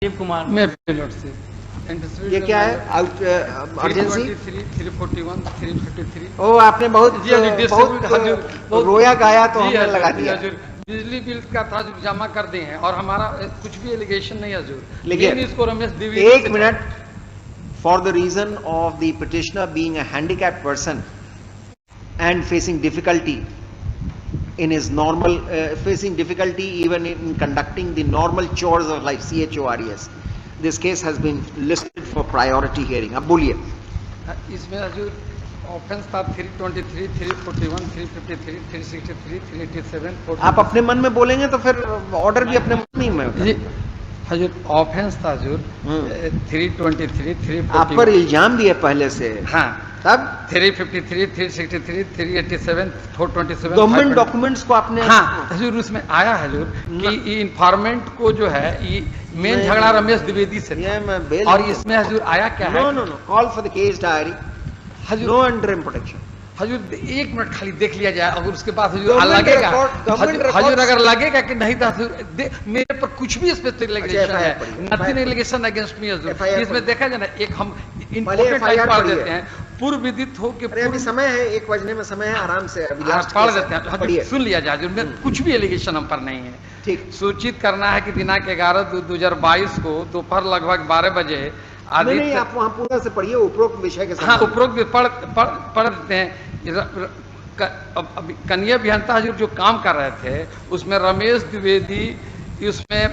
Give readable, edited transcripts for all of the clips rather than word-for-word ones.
देव कुमार मैं पिलट से। ये क्या है? Out urgency 341 353। ओ आपने बहुत बहुत रोया गाया तो हमने लगा दिया। बिजली बिल का था जो जमा कर दिए हैं और हमारा कुछ भी एलिगेशन नहीं है हजूर। लेकिन इसको रमेश द्विवेदी एक minute, for the reason of the petitioner being a handicapped person and facing difficulty in his normal facing difficulty even in conducting the normal chores of life, CHORES, this case has been listed for priority hearing. अब बोलिए। इसमें हजूर offence था 323 341 353 363 387। आप अपने मन में बोलेंगे तो फिर ऑर्डर भी अपने मन में होगा। हजूर ऑफेंस था हजूर 323 341। आप पर इल्जाम भी है पहले से। हाँ, तब 353 363 387 427 गवर्नमेंट डॉक्यूमेंट्स को आपने। हाँ हजूर, उसमें आया हजूर कि इन्फॉर्मेंट को जो है ये मेन झगड़ा रमेश द्विवेदी से था। और इसमें हजूर आया क्या है? No call for the case diary हजूर, नो इंटरिम प्रोटेक्शन। हजूर एक मिनट खाली देख लिया जाए, अगर उसके बाद हजूर लगेगा हजूर अगर लगेगा कि नहीं था मेरे पर कुछ भी इस पे एलिगेशन है, नथिंग एलिगेशन अगेंस्ट मी हजूर। इसमें देखा जाए ना, एक हम इम्पोर्टेंट पढ़ देते हैं, पूर्व विदित हो के अभी समय है, 1 बजने में समय है, आराम से पढ़ देते हैं, सुन लिया जाए। हजूर कुछ भी एलिगेशन हम पर नहीं है। ठीक, सूचित करना है कि दिनांक 11/2/2022 को दोपहर लगभग 12 बजे नहीं, आप वहाँ पूरा से पढ़िए उपरोक्त विषय के साथ। हाँ, उपरोक्त भी पढ़ देते हैं। कन्या अभियंता हजूर जो काम कर रहे थे उसमें रमेश द्विवेदी, उसमें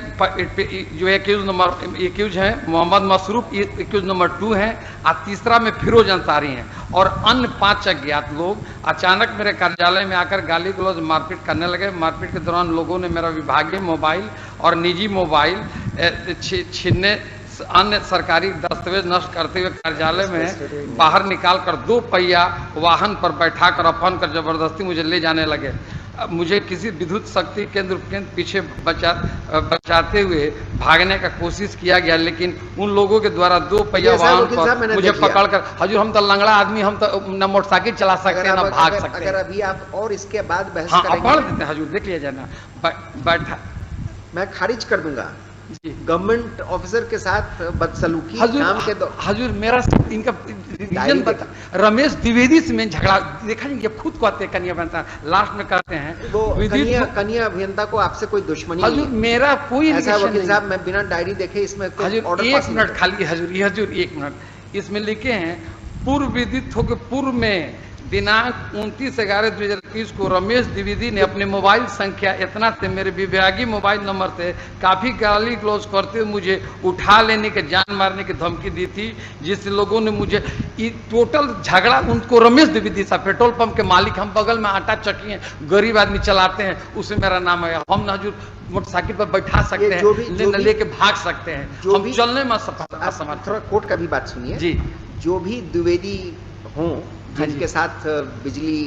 जो एक्यूज है मोहम्मद मसरूफ, एक्यूज नंबर 2 है, और तीसरा में फिरोज अंसारी हैं, और अन्य 5 अज्ञात लोग अचानक मेरे कार्यालय में आकर गाली गलौज मारपीट करने लगे। मारपीट के दौरान लोगों ने मेरा विभागीय मोबाइल और निजी मोबाइल छीनने, अन्य सरकारी दस्तावेज नष्ट करते हुए कार्यालय में बाहर निकालकर 2 पहिया वाहन पर बैठाकर अपहरण कर जबरदस्ती मुझे ले जाने लगे। मुझे किसी विद्युत शक्ति केंद्र पीछे बचाते हुए भागने का कोशिश किया गया, लेकिन उन लोगों के द्वारा 2 पहिया वाहन पर मुझे पकड़कर, हजूर हम तो लंगड़ा आदमी, हम तो न मोटरसाइकिल चला सकते हैं न भाग सकते हैं। अगर अभी आप और इसके बाद बहस करेंगे, पढ़ देते हैं हजूर, देख लिया जाना। बैठा मैं खारिज कर दूंगा गवर्नमेंट ऑफिसर के साथ बदसलूकी काम के दो। हजूर मेरा इनका रीजन बता, रमेश द्विवेदी से मैं झगड़ा देखा नहीं, ये खुद कहते हैं कन्या अभियंता, लास्ट में कहते हैं वो कन्या अभियंता को आपसे कोई दुश्मनी हजूर मेरा कोई ऐसा वकील साहब, मैं बिना डायरी देखे इसमें हजूर 1 मिनट खाली हजूर 1 मिनट इसमें लिखे हैं, पूर्व विदित हो के पूर्व में दिनांक 29/11/2021 को रमेश द्विवेदी ने अपने मोबाइल संख्या इतना से मेरे विभागीय मोबाइल नंबर से काफी गाली गलौज करते हुए मुझे उठा लेने के, जान मारने की धमकी दी थी, जिससे लोगों ने मुझे टोटल झगड़ा उनको रमेश द्विवेदी साहब पेट्रोल पंप के मालिक, हम बगल में आटा चक्की हैं, गरीब आदमी चलाते हैं, उसमें मेरा नाम है। हम ना हजूर मोटरसाइकिल पर बैठा सकते हैं, लेके भाग सकते हैं, हम चलने में असमर्थ। थोड़ा कोर्ट का भी बात सुनिए जी। जो भी द्विवेदी हों जिनके साथ बिजली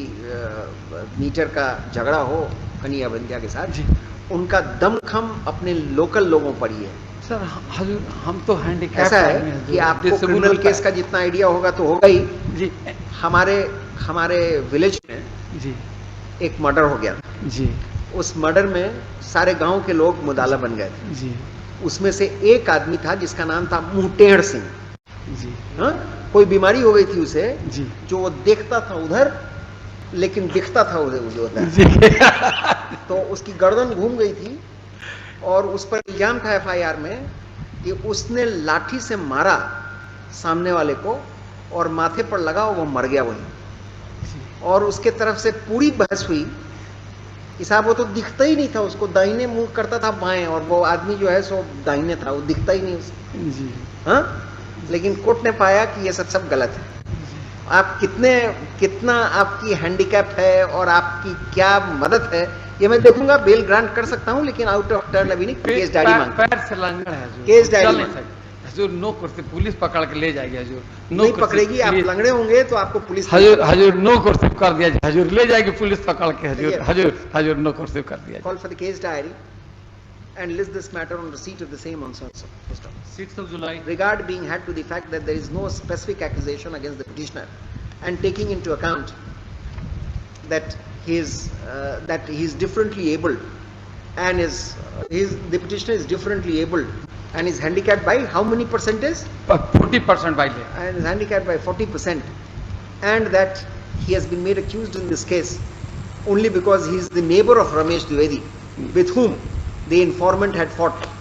मीटर का झगड़ा हो कन्या अभियंता के साथ जी, उनका दमखम अपने लोकल लोगों पर ही है। सर हजूर हम तो हैंडीकैप ऐसा है कि आपको क्रिमिनल केस का जितना आइडिया होगा तो होगा ही जी। हमारे विलेज में जी एक मर्डर हो गया था जी। उस मर्डर में सारे गांव के लोग मुदाला बन गए थे जी। उसमें से एक आदमी था जिसका नाम था मुटेड़ सिंह जी। हाँ, कोई बीमारी हो गई थी उसे जी, जो वो देखता था उधर लेकिन दिखता था उधर तो उसकी गर्दन घूम गई थी और उस पर इल्जाम था FIR में कि उसने लाठी से मारा सामने वाले को और माथे पर लगा और वो मर गया वहीं। और उसके तरफ से पूरी बहस हुई कि साहब वो तो दिखता ही नहीं था, उसको दाहिने मुंह करता था बाएं, और वो आदमी जो है सो दाहिने था, वो दिखता ही नहीं उसको जी। हाँ, लेकिन कोर्ट ने पाया कि ये सब गलत है। आप कितना आपकी हैंडीकैप है और आपकी क्या मदद है ये मैं देखूंगा, बेल ग्रांट कर सकता हूं, लेकिन आउट ऑफ टर्न अभी नहीं, केस डायरी मांग, पैर से लंगड़ है केस डायरी हजूर, नो करते पुलिस पकड़ के ले जाएगी हजूर, नहीं पकड़ेगी, आप लंगड़े होंगे तो आपको पुलिस हजूर नो कर्सिव कर दिया हजूर, ले जाएगी पुलिस पकड़ के हजूर नो कर्सिव कर दिया। Call for the case diary and list this matter on receipt of the same on 6th of July. Regard being had to the fact that there is no specific accusation against the petitioner, and taking into account that he is differently abled and the petitioner is differently abled and is handicapped by how many percentage? 40% by law. And is handicapped by 40%, and that he has been made accused in this case only because he is the neighbor of Ramesh Dwivedi, with whom the informant had fought.